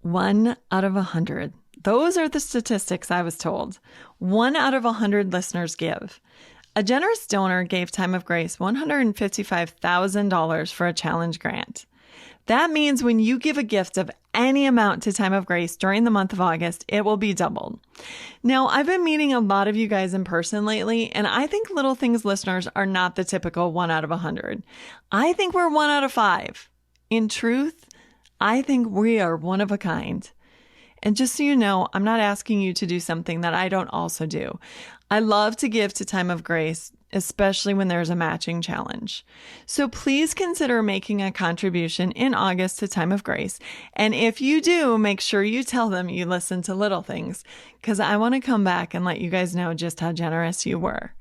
1 out of 100. Those are the statistics I was told. 1 out of 100 listeners give. A generous donor gave Time of Grace $155,000 for a challenge grant. That means when you give a gift of any amount to Time of Grace during the month of August, it will be doubled. Now, I've been meeting a lot of you guys in person lately, and I think Little Things listeners are not the typical 1 out of 100. I think we're 1 out of 5. In truth, I think we are one of a kind. And just so you know, I'm not asking you to do something that I don't also do. I love to give to Time of Grace, especially when there's a matching challenge. So please consider making a contribution in August to Time of Grace. And if you do, make sure you tell them you listen to Little Things, because I want to come back and let you guys know just how generous you were.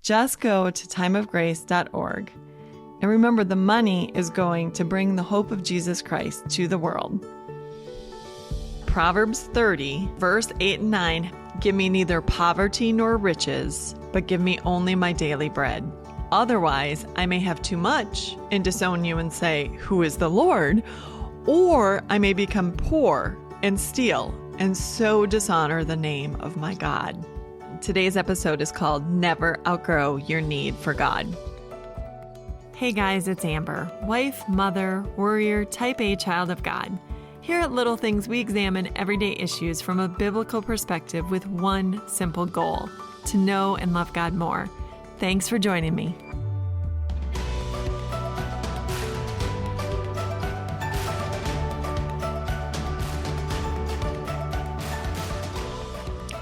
Just go to timeofgrace.org. And remember, the money is going to bring the hope of Jesus Christ to the world. Proverbs 30, verse 8 and 9, give me neither poverty nor riches, but give me only my daily bread. Otherwise, I may have too much and disown you and say, who is the Lord? Or I may become poor and steal and so dishonor the name of my God. Today's episode is called Never Outgrow Your Need for God. Hey guys, it's Amber, wife, mother, warrior, type A child of God. Here at Little Things, we examine everyday issues from a biblical perspective with one simple goal: to know and love God more. Thanks for joining me.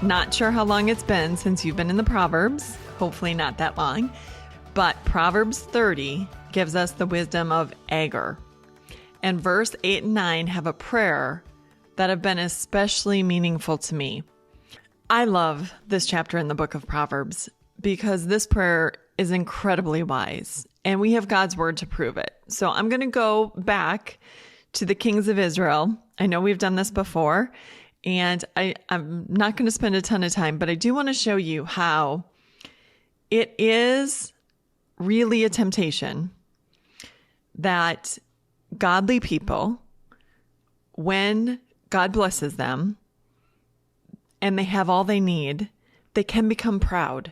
Not sure how long it's been since you've been in the Proverbs. Hopefully not that long. But Proverbs 30 gives us the wisdom of Agur. And verse 8 and 9 have a prayer that have been especially meaningful to me. I love this chapter in the book of Proverbs because this prayer is incredibly wise, and we have God's word to prove it. So I'm going to go back to the kings of Israel. I know we've done this before, and I'm not going to spend a ton of time, but I do want to show you how it is really a temptation that godly people, when God blesses them and they have all they need, they can become proud.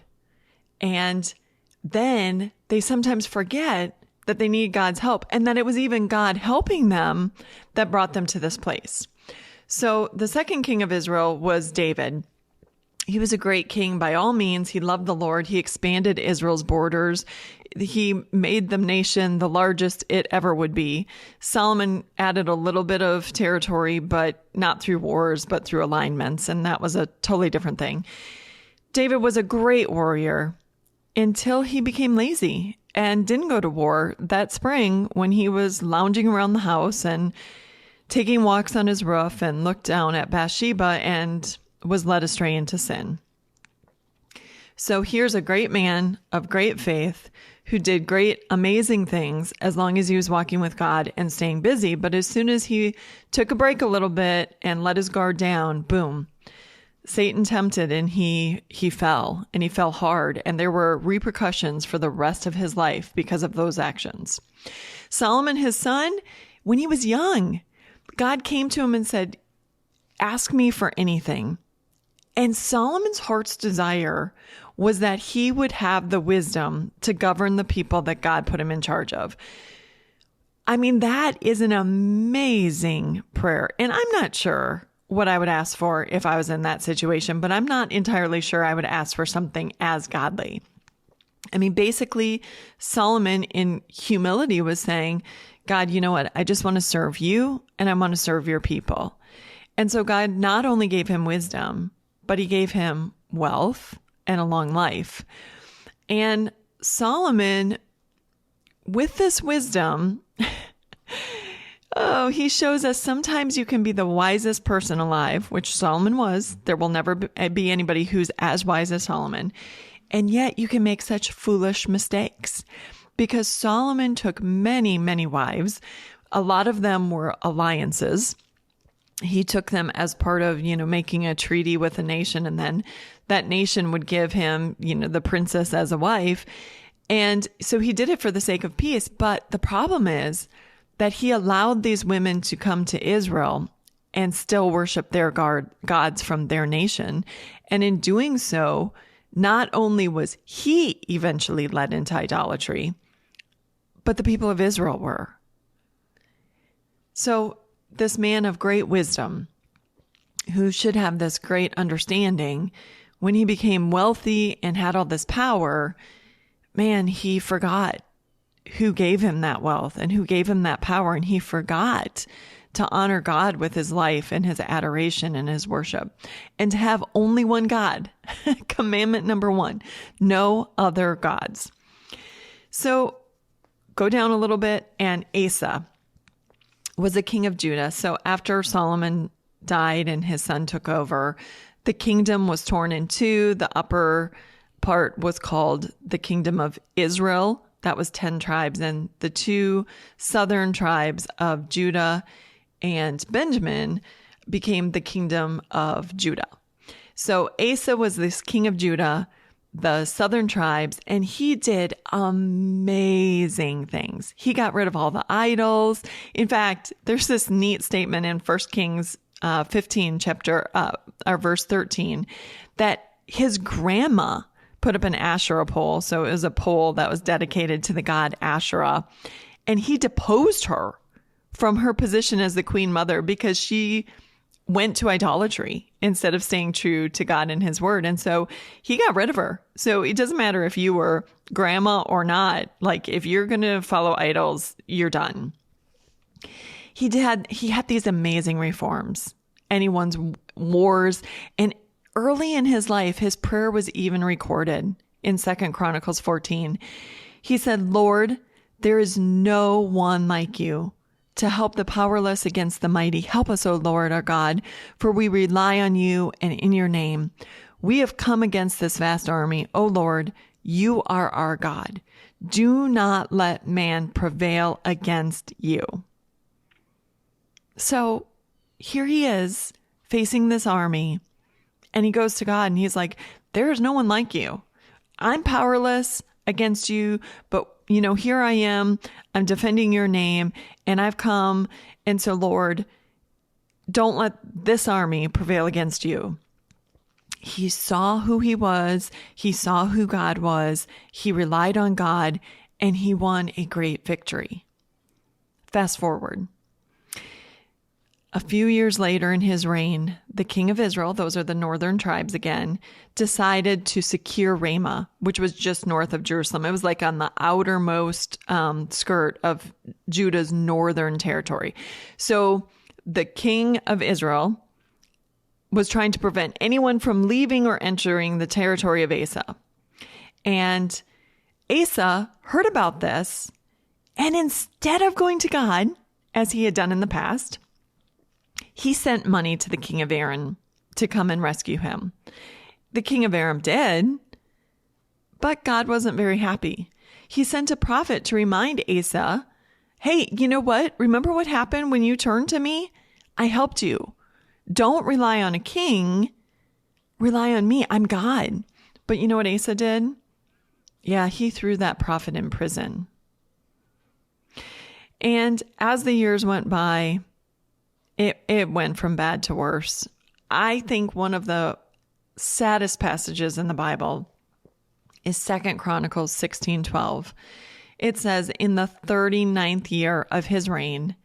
And then they sometimes forget that they need God's help and that it was even God helping them that brought them to this place. So the second king of Israel was David. He was a great king by all means. He loved the Lord. He expanded Israel's borders. He made the nation the largest it ever would be. Solomon added a little bit of territory, but not through wars, but through alignments. And that was a totally different thing. David was a great warrior until he became lazy and didn't go to war that spring when he was lounging around the house and taking walks on his roof and looked down at Bathsheba and was led astray into sin. So here's a great man of great faith who did great, amazing things as long as he was walking with God and staying busy. But as soon as he took a break a little bit and let his guard down, boom, Satan tempted and he fell, and he fell hard. And there were repercussions for the rest of his life because of those actions. Solomon, his son, when he was young, God came to him and said, ask me for anything. And Solomon's heart's desire was that he would have the wisdom to govern the people that God put him in charge of. I mean, that is an amazing prayer. And I'm not sure what I would ask for if I was in that situation, but I'm not entirely sure I would ask for something as godly. I mean, basically, Solomon in humility was saying, God, you know what? I just want to serve you and I want to serve your people. And so God not only gave him wisdom, but he gave him wealth and a long life. And Solomon, with this wisdom, he shows us sometimes you can be the wisest person alive, which Solomon was. There will never be anybody who's as wise as Solomon. And yet you can make such foolish mistakes because Solomon took many, many wives. A lot of them were alliances. He took them as part of, making a treaty with a nation, and then that nation would give him, the princess as a wife. And so he did it for the sake of peace. But the problem is that he allowed these women to come to Israel and still worship their gods from their nation. And in doing so, not only was he eventually led into idolatry, but the people of Israel were. So this man of great wisdom, who should have this great understanding, when he became wealthy and had all this power, man, he forgot who gave him that wealth and who gave him that power. And he forgot to honor God with his life and his adoration and his worship, and to have only one God. Commandment number 1, no other gods. So go down a little bit, and Asa was a king of Judah. So after Solomon died and his son took over, the kingdom was torn in two. The upper part was called the kingdom of Israel. That was 10 tribes. And the 2 southern tribes of Judah and Benjamin became the kingdom of Judah. So Asa was this king of Judah, the southern tribes, and he did amazing things. He got rid of all the idols. In fact, there's this neat statement in 1 Kings 15, verse 13, that his grandma put up an Asherah pole. So it was a pole that was dedicated to the god Asherah. And he deposed her from her position as the queen mother because she went to idolatry instead of staying true to God and his word. And so he got rid of her. So it doesn't matter if you were grandma or not. Like, if you're going to follow idols, you're done. He had these amazing reforms, and he won wars. And early in his life, his prayer was even recorded in 2 Chronicles 14. He said, "Lord, there is no one like you to help the powerless against the mighty. Help us, O Lord, our God, for we rely on you and in your name. We have come against this vast army. O Lord, you are our God. Do not let man prevail against you." So here he is facing this army, and he goes to God and he's like, there is no one like you. I'm powerless against you, but here I am. I'm defending your name, and I've come. And so, Lord, don't let this army prevail against you. He saw who he was. He saw who God was. He relied on God, and he won a great victory. Fast forward. A few years later in his reign, the king of Israel, those are the northern tribes again, decided to secure Ramah, which was just north of Jerusalem. It was like on the outermost skirt of Judah's northern territory. So the king of Israel was trying to prevent anyone from leaving or entering the territory of Asa. And Asa heard about this, and instead of going to God, as he had done in the past, he sent money to the king of Aram to come and rescue him. The king of Aram did, but God wasn't very happy. He sent a prophet to remind Asa, hey, you know what? Remember what happened when you turned to me? I helped you. Don't rely on a king. Rely on me. I'm God. But you know what Asa did? Yeah, he threw that prophet in prison. And as the years went by, it went from bad to worse. I think one of the saddest passages in the Bible is 2 Chronicles 16:12. It says, in the 39th year of his reign,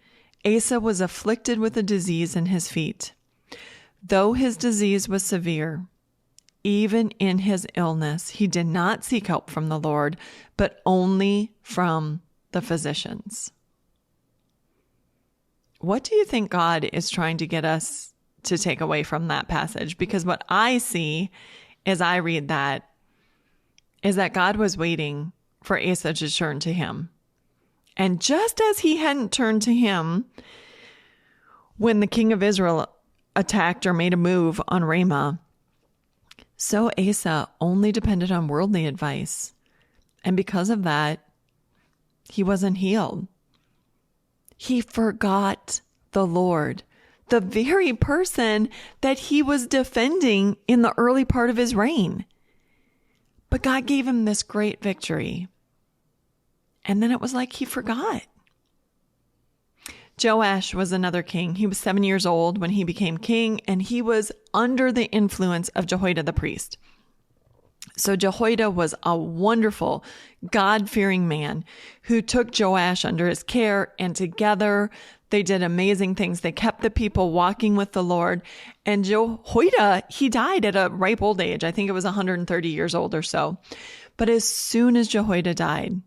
Asa was afflicted with a disease in his feet. Though his disease was severe, even in his illness, he did not seek help from the Lord, but only from the physicians. What do you think God is trying to get us to take away from that passage? Because what I see as I read that is that God was waiting for Asa to turn to him. And just as he hadn't turned to him when the king of Israel attacked or made a move on Ramah, so Asa only depended on worldly advice. And because of that, he wasn't healed. He forgot the Lord, the very person that he was defending in the early part of his reign. But God gave him this great victory. And then it was like he forgot. Joash was another king. He was 7 years old when he became king, and he was under the influence of Jehoiada the priest. So Jehoiada was a wonderful, God-fearing man who took Joash under his care, and together they did amazing things. They kept the people walking with the Lord. And Jehoiada, he died at a ripe old age. I think it was 130 years old or so. But as soon as Jehoiada died,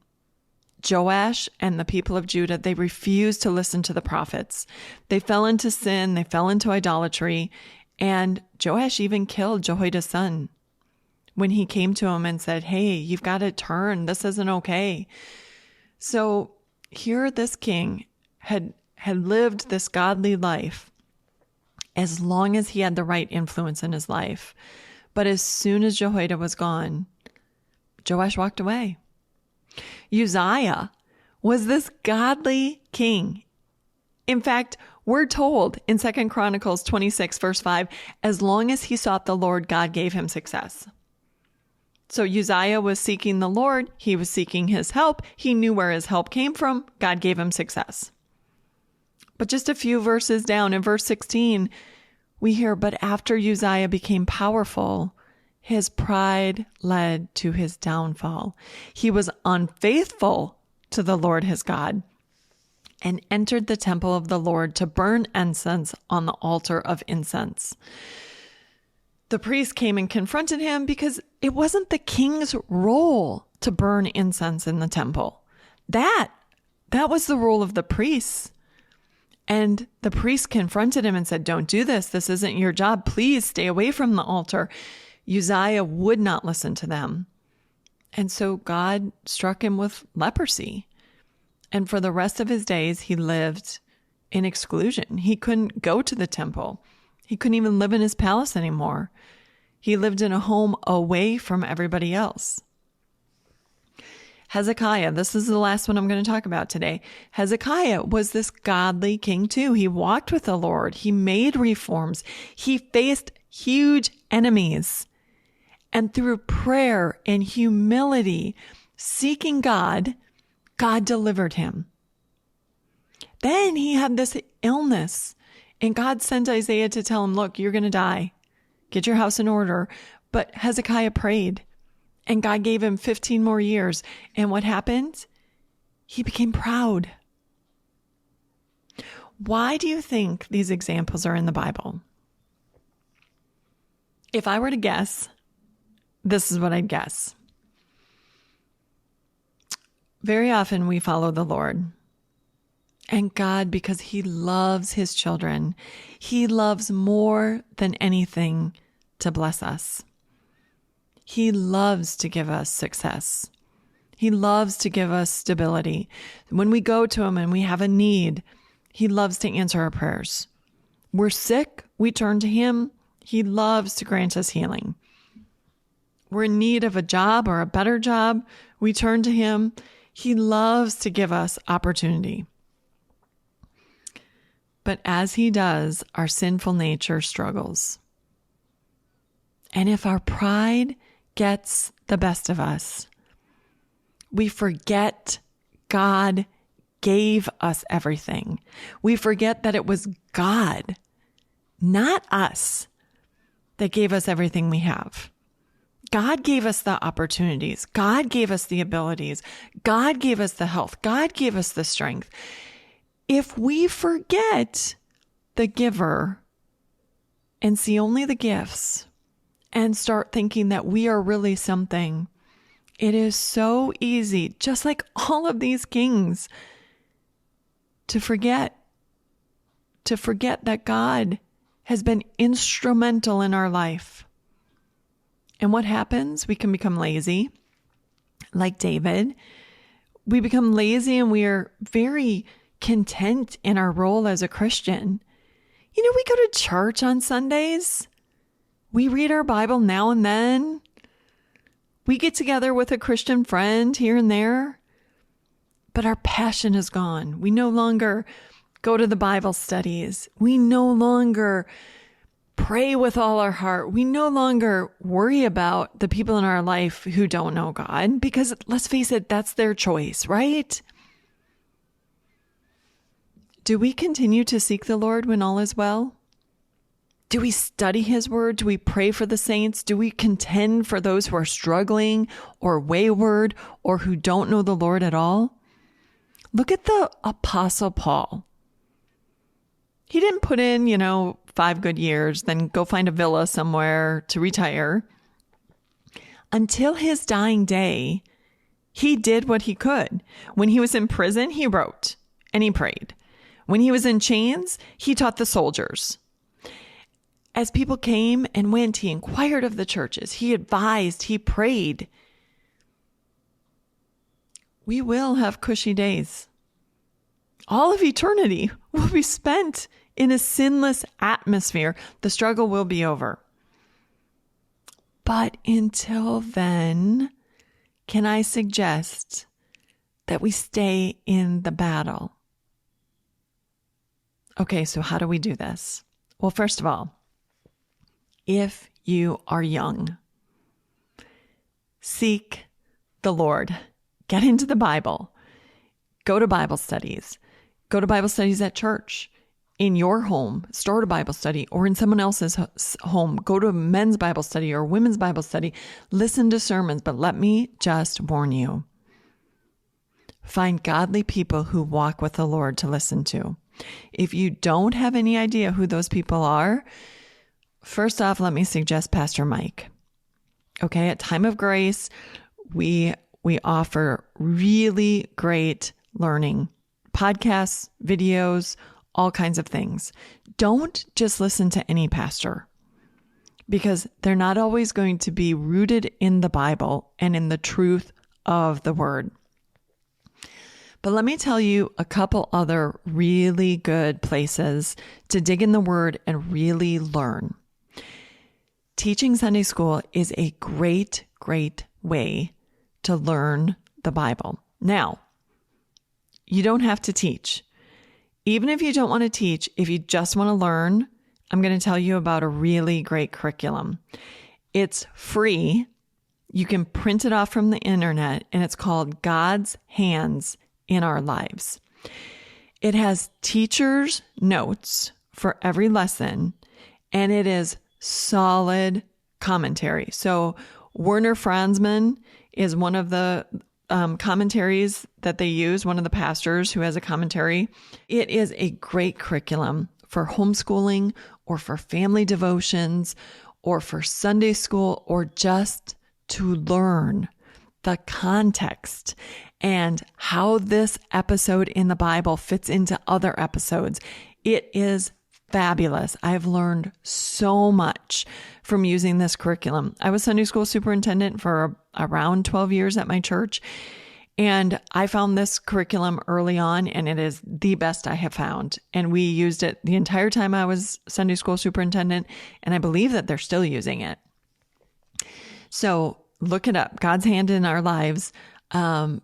Joash and the people of Judah, they refused to listen to the prophets. They fell into sin. They fell into idolatry. And Joash even killed Jehoiada's son when he came to him and said, hey, you've got to turn. This isn't okay. So here this king had lived this godly life as long as he had the right influence in his life. But as soon as Jehoiada was gone, Joash walked away. Uzziah was this godly king. In fact, we're told in 2 Chronicles 26, verse 5, as long as he sought the Lord, God gave him success. So Uzziah was seeking the Lord. He was seeking his help. He knew where his help came from. God gave him success. But just a few verses down in verse 16, we hear, but after Uzziah became powerful, his pride led to his downfall. He was unfaithful to the Lord his God and entered the temple of the Lord to burn incense on the altar of incense. The priest came and confronted him because it wasn't the king's role to burn incense in the temple. That was the role of the priests. And the priest confronted him and said, don't do this. This isn't your job. Please stay away from the altar. Uzziah would not listen to them. And so God struck him with leprosy. And for the rest of his days, he lived in exclusion. He couldn't go to the temple. He couldn't even live in his palace anymore. He lived in a home away from everybody else. Hezekiah, this is the last one I'm going to talk about today. Hezekiah was this godly king too. He walked with the Lord. He made reforms. He faced huge enemies. And through prayer and humility, seeking God, God delivered him. Then he had this illness, and God sent Isaiah to tell him, look, you're going to die. Get your house in order. But Hezekiah prayed, and God gave him 15 more years. And what happened? He became proud. Why do you think these examples are in the Bible? If I were to guess, this is what I'd guess. Very often we follow the Lord. And God, because he loves his children, he loves more than anything to bless us. He loves to give us success. He loves to give us stability. When we go to him and we have a need, he loves to answer our prayers. We're sick, we turn to him. He loves to grant us healing. We're in need of a job or a better job, we turn to him. He loves to give us opportunity. But as he does, our sinful nature struggles. And if our pride gets the best of us, we forget God gave us everything. We forget that it was God, not us, that gave us everything we have. God gave us the opportunities. God gave us the abilities. God gave us the health. God gave us the strength. If we forget the giver and see only the gifts and start thinking that we are really something, it is so easy, just like all of these kings, to forget that God has been instrumental in our life. And what happens? We can become lazy, like David. We become lazy and we are very content in our role as a Christian. You know, we go to church on Sundays. We read our Bible now and then. We get together with a Christian friend here and there. But our passion is gone. We no longer go to the Bible studies. We no longer pray with all our heart. We no longer worry about the people in our life who don't know God, because let's face it, that's their choice, right? Do we continue to seek the Lord when all is well? Do we study his word? Do we pray for the saints? Do we contend for those who are struggling or wayward or who don't know the Lord at all? Look at the Apostle Paul. He didn't put in, 5 good years, then go find a villa somewhere to retire. Until his dying day, he did what he could. When he was in prison, he wrote and he prayed. When he was in chains, he taught the soldiers. As people came and went, he inquired of the churches. He advised, he prayed. We will have cushy days. All of eternity will be spent in a sinless atmosphere. The struggle will be over. But until then, can I suggest that we stay in the battle? Okay, so how do we do this? Well, first of all, if you are young, seek the Lord. Get into the Bible. Go to Bible studies. Go to Bible studies at church. In your home, start a Bible study, or in someone else's home. Go to a men's Bible study or women's Bible study. Listen to sermons, but let me just warn you. Find godly people who walk with the Lord to listen to. If you don't have any idea who those people are, first off, let me suggest Pastor Mike. Okay, at Time of Grace, we offer really great learning, podcasts, videos, all kinds of things. Don't just listen to any pastor, because they're not always going to be rooted in the Bible and in the truth of the word. But let me tell you a couple other really good places to dig in the word and really learn. Teaching Sunday school is a great, great way to learn the Bible. Now, you don't have to teach. Even if you don't want to teach, if you just want to learn, I'm going to tell you about a really great curriculum. It's free. You can print it off from the internet, and it's called God's Hands in Our Lives. It has teachers' notes for every lesson, and it is solid commentary. So Werner Franzmann is one of the commentaries that they use, one of the pastors who has a commentary. It is a great curriculum for homeschooling or for family devotions or for Sunday school, or just to learn the context and how this episode in the Bible fits into other episodes. It is fabulous. I've learned so much from using this curriculum. I was Sunday school superintendent for around 12 years at my church, and I found this curriculum early on, and it is the best I have found. And we used it the entire time I was Sunday school superintendent, and I believe that they're still using it. So look it up, God's Hand in Our Lives,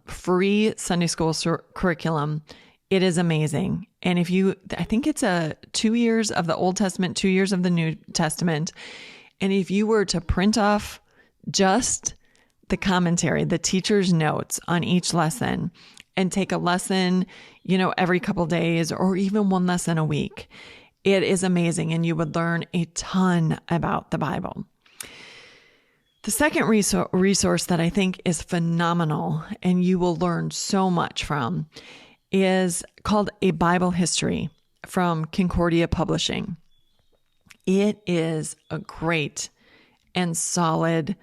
free Sunday school curriculum. It is amazing. And I think it's 2 years of the Old Testament, 2 years of the New Testament. And if you were to print off just the commentary, the teacher's notes on each lesson, and take a lesson, every couple days, or even one lesson a week, it is amazing. And you would learn a ton about the Bible. The second resource that I think is phenomenal, and you will learn so much from, is called A Bible History from Concordia Publishing. It is a great and solid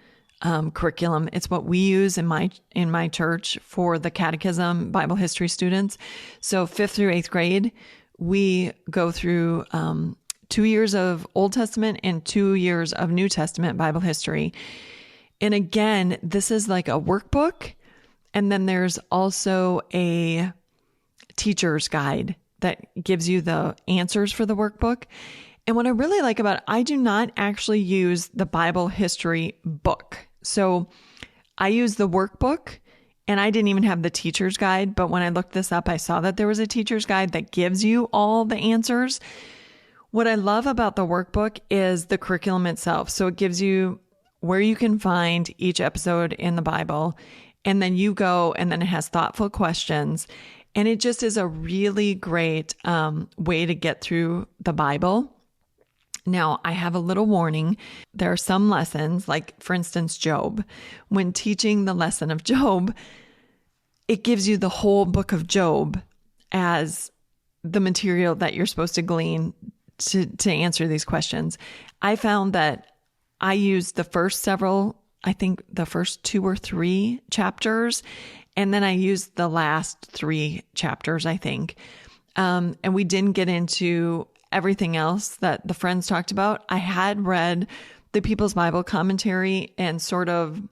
curriculum. It's what we use in my church for the catechism Bible history students. So 5th through 8th grade, we go through 2 years of Old Testament and 2 years of New Testament Bible history. And again, this is like a workbook. And then there's also a teacher's guide that gives you the answers for the workbook. And what I really like about it, I do not actually use the Bible history book. So I use the workbook, and I didn't even have the teacher's guide. But when I looked this up, I saw that there was a teacher's guide that gives you all the answers. What I love about the workbook is the curriculum itself. So it gives you where you can find each episode in the Bible, and then you go, and then it has thoughtful questions. And it just is a really great way to get through the Bible. Now, I have a little warning. There are some lessons, like for instance, Job. When teaching the lesson of Job, it gives you the whole book of Job as the material that you're supposed to glean to answer these questions. I found that I used the first several, I think the first 2 or 3 chapters, and then I used the last 3 chapters, I think. And we didn't get into everything else that the friends talked about. I had read the People's Bible commentary and sort of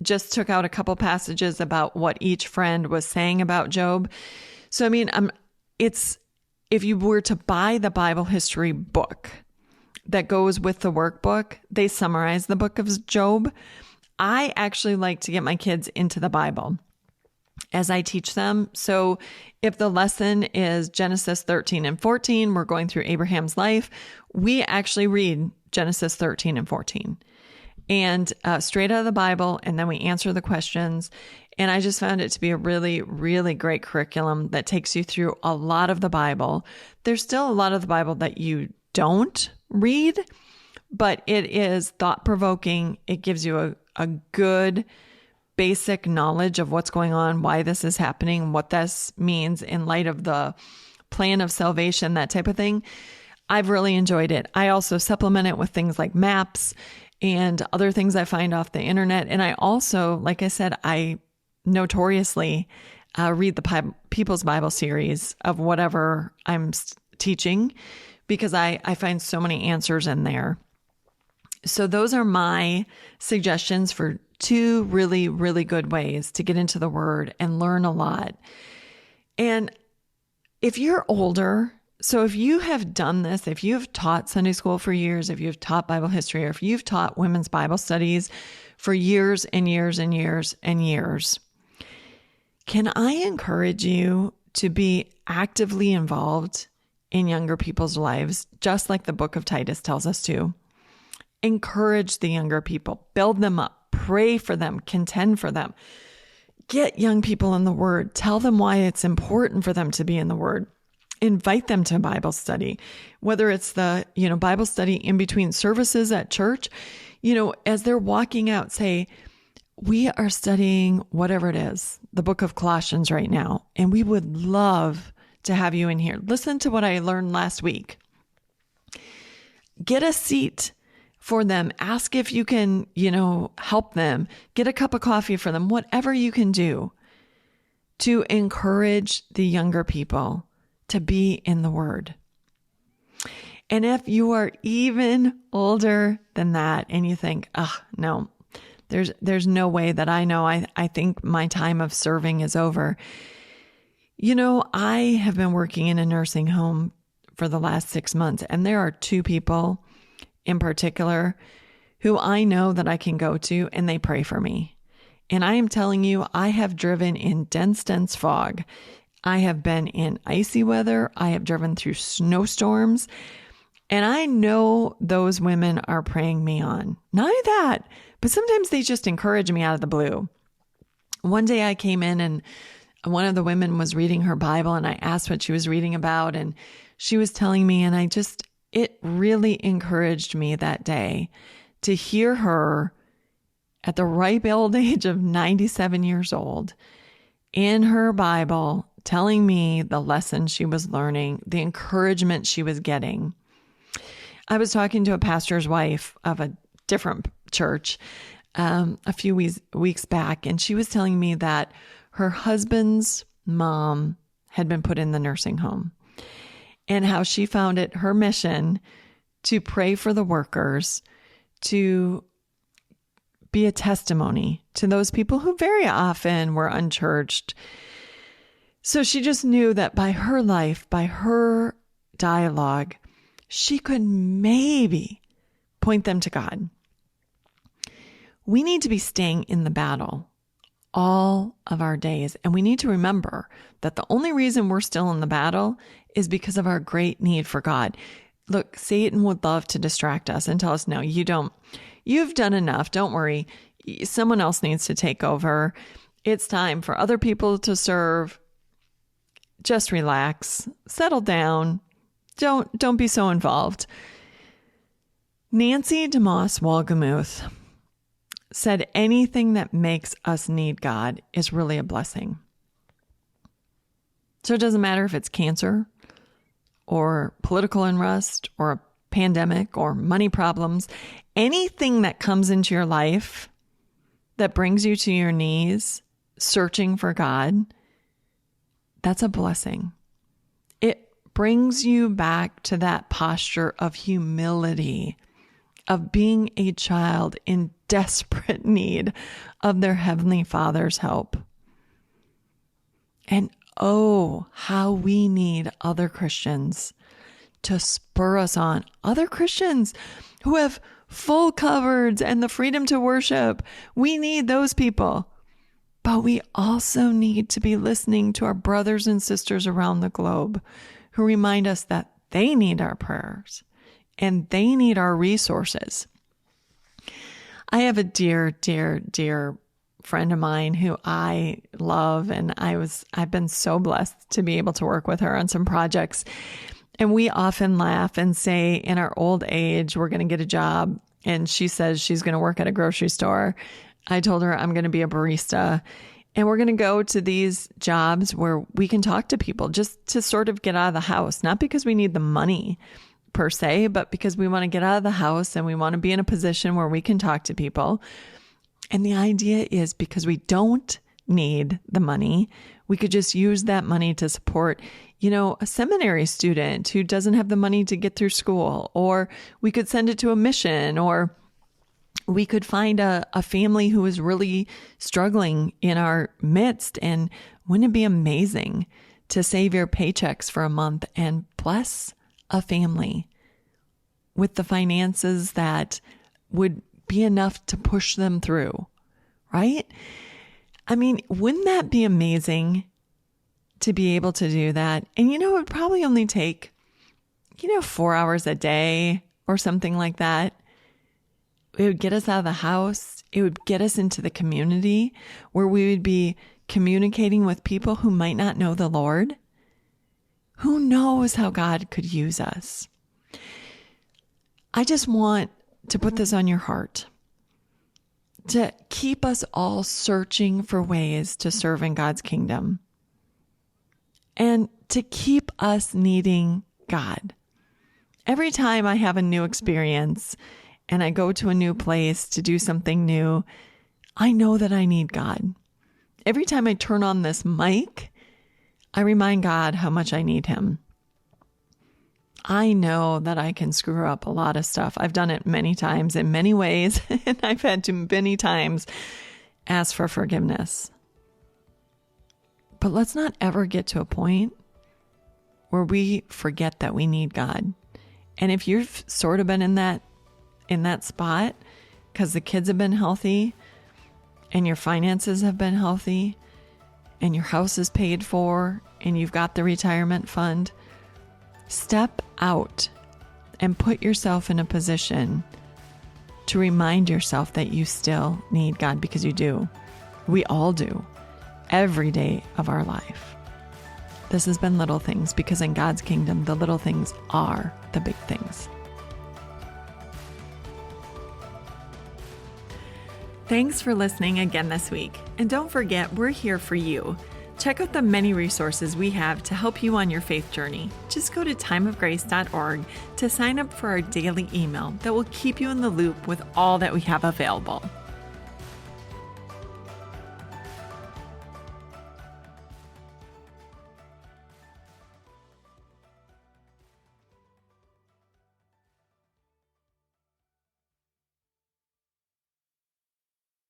just took out a couple passages about what each friend was saying about Job. So, I mean, if you were to buy the Bible history book that goes with the workbook, they summarize the book of Job. I actually like to get my kids into the Bible as I teach them. So if the lesson is Genesis 13 and 14, we're going through Abraham's life, we actually read Genesis 13 and 14 and straight out of the Bible, and then we answer the questions. And I just found it to be a really, really great curriculum that takes you through a lot of the Bible. There's still a lot of the Bible that you don't read, but it is thought-provoking. It gives you a good basic knowledge of what's going on, why this is happening, what this means in light of the plan of salvation, that type of thing. I've really enjoyed it. I also supplement it with things like maps and other things I find off the internet. And I also, like I said, I notoriously read the People's Bible series of whatever I'm teaching because I find so many answers in there. So those are my suggestions for 2 really, really good ways to get into the Word and learn a lot. And if you're older, so if you have done this, if you've taught Sunday school for years, if you've taught Bible history, or if you've taught women's Bible studies for years and years and years and years, can I encourage you to be actively involved in younger people's lives, just like the book of Titus tells us to? Encourage the younger people, build them up, pray for them, contend for them. Get young people in the Word. Tell them why it's important for them to be in the Word. Invite them to Bible study, whether it's the, Bible study in between services at church, as they're walking out, say, we are studying whatever it is, the book of Colossians right now, and we would love to have you in here. Listen to what I learned last week. Get a seat for them. Ask if you can, help them. Get a cup of coffee for them, whatever you can do to encourage the younger people to be in the Word. And if you are even older than that and you think, no, there's no way that I know, I think my time of serving is over. I have been working in a nursing home for the last 6 months, and there are 2 people in particular who I know that I can go to and they pray for me. And I am telling you, I have driven in dense fog. I have been in icy weather. I have driven through snowstorms. And I know those women are praying me on. Not only that, but sometimes they just encourage me out of the blue. One day I came in and one of the women was reading her Bible and I asked what she was reading about and she was telling me, and it really encouraged me that day to hear her at the ripe old age of 97 years old in her Bible telling me the lesson she was learning, the encouragement she was getting. I was talking to a pastor's wife of a different church a few weeks back, and she was telling me that her husband's mom had been put in the nursing home and how she found it her mission to pray for the workers, to be a testimony to those people who very often were unchurched. So she just knew that by her life, by her dialogue, she could maybe point them to God. We need to be staying in the battle all of our days. And we need to remember that the only reason we're still in the battle is because of our great need for God. Look, Satan would love to distract us and tell us, no, you don't. You've done enough. Don't worry. Someone else needs to take over. It's time for other people to serve. just relax, settle down. Don't be so involved. Nancy DeMoss Wolgemuth said anything that makes us need God is really a blessing. So it doesn't matter if it's cancer or political unrest or a pandemic or money problems, anything that comes into your life that brings you to your knees searching for God, that's a blessing. It brings you back to that posture of humility, of being a child in desperate need of their Heavenly Father's help. And oh, how we need other Christians to spur us on. Other Christians who have full cupboards and the freedom to worship. We need those people. But we also need to be listening to our brothers and sisters around the globe who remind us that they need our prayers and they need our resources. I have a dear, dear, dear friend of mine who I love, and I've been so blessed to be able to work with her on some projects. And we often laugh and say in our old age, we're going to get a job. And she says she's going to work at a grocery store. I told her I'm going to be a barista. And we're going to go to these jobs where we can talk to people just to sort of get out of the house, not because we need the money per se, but because we want to get out of the house and we want to be in a position where we can talk to people. And the idea is because we don't need the money, we could just use that money to support, a seminary student who doesn't have the money to get through school, or we could send it to a mission, or we could find a family who is really struggling in our midst. And wouldn't it be amazing to save your paychecks for a month and bless a family with the finances that would be enough to push them through, right? I mean, wouldn't that be amazing to be able to do that? And it would probably only take, 4 hours a day or something like that. It would get us out of the house. It would get us into the community where we would be communicating with people who might not know the Lord. Who knows how God could use us? I just want to put this on your heart, to keep us all searching for ways to serve in God's kingdom, and to keep us needing God. Every time I have a new experience and I go to a new place to do something new, I know that I need God. Every time I turn on this mic, I remind God how much I need him. I know that I can screw up a lot of stuff. I've done it many times in many ways, and I've had to many times ask for forgiveness. But let's not ever get to a point where we forget that we need God. And if you've sort of been in that spot because the kids have been healthy and your finances have been healthy and your house is paid for and you've got the retirement fund, step out and put yourself in a position to remind yourself that you still need God, because you do. We all do, every day of our life. This has been Little Things, because in God's kingdom, the little things are the big things. Thanks for listening again this week. And don't forget, we're here for you. Check out the many resources we have to help you on your faith journey. Just go to timeofgrace.org to sign up for our daily email that will keep you in the loop with all that we have available.